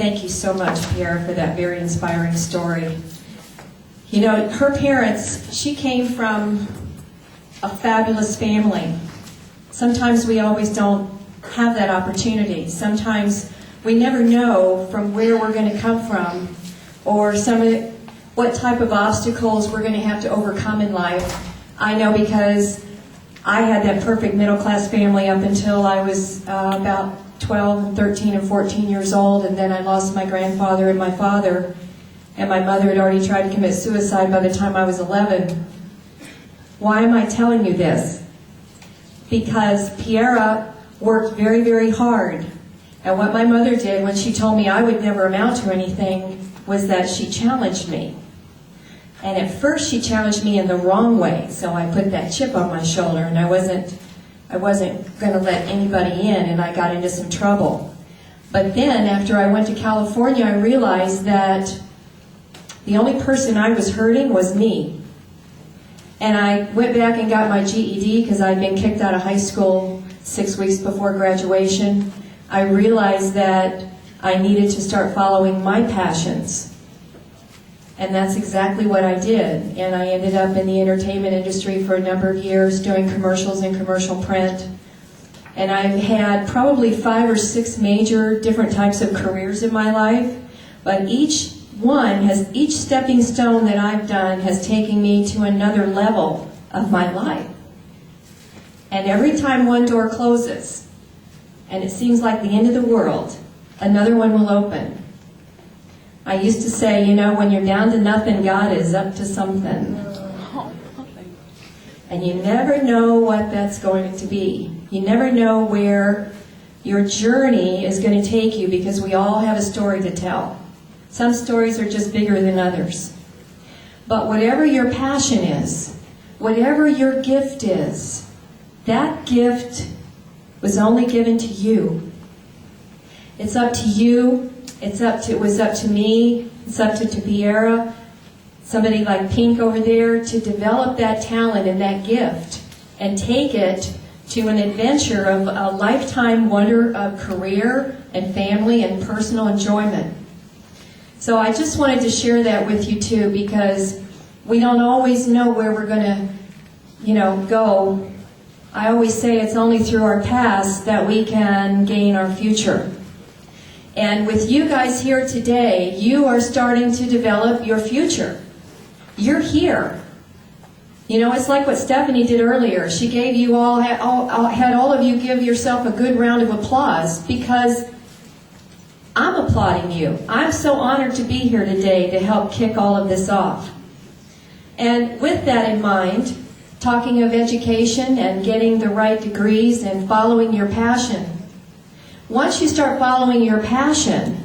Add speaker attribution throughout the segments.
Speaker 1: Thank you so much, Pierre, for that very inspiring story. You know, her parents, she came from a fabulous family. Sometimes we always don't have that opportunity. Sometimes we never know from where we're going to come from or what type of obstacles we're going to have to overcome in life. I know because I had that perfect middle-class family up until I was about 12 and 13 and 14 years old, and then I lost my grandfather and my father, and my mother had already tried to commit suicide by the time I was 11. Why am I telling you this? Because Piera worked very, very hard. And what my mother did when she told me I would never amount to anything was that she challenged me. And at first she challenged me in the wrong way, so I put that chip on my shoulder, and I wasn't going to let anybody in, and I got into some trouble. But then, after I went to California, I realized that the only person I was hurting was me. And I went back and got my GED because I'd been kicked out of high school 6 weeks before graduation. I realized that I needed to start following my passions. And that's exactly what I did. And I ended up in the entertainment industry for a number of years, doing commercials and commercial print. And I've had probably 5 or 6 major different types of careers in my life. But each stepping stone that I've done has taken me to another level of my life. And every time one door closes, and it seems like the end of the world, another one will open. I used to say, you know, when you're down to nothing, God is up to something. And you never know what that's going to be. You never know where your journey is going to take you, because we all have a story to tell. Some stories are just bigger than others. But whatever your passion is, whatever your gift is, that gift was only given to you. It's up to you. It was up to me. It's up to Piera, somebody like Pink over there, to develop that talent and that gift and take it to an adventure of a lifetime wonder of career and family and personal enjoyment. So I just wanted to share that with you too, because we don't always know where we're going to, go. I always say it's only through our past that we can gain our future. And with you guys here today, you are starting to develop your future. You're here. You know, it's like what Stephanie did earlier. She gave you had all of you give yourself a good round of applause, because I'm applauding you. I'm so honored to be here today to help kick all of this off. And with that in mind, talking of education and getting the right degrees and following your passion, once you start following your passion,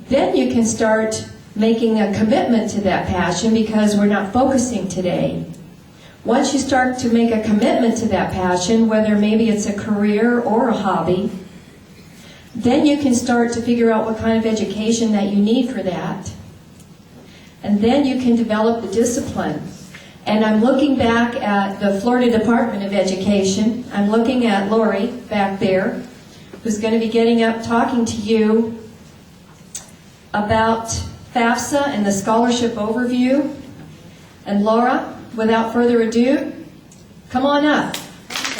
Speaker 1: then you can start making a commitment to that passion, because we're not focusing today. Once you start to make a commitment to that passion, whether maybe it's a career or a hobby, then you can start to figure out what kind of education that you need for that. And then you can develop the discipline. And I'm looking back at the Florida Department of Education. I'm looking at Lori back there, who's going to be getting up talking to you about FAFSA and the scholarship overview. And Laura, without further ado, come on up.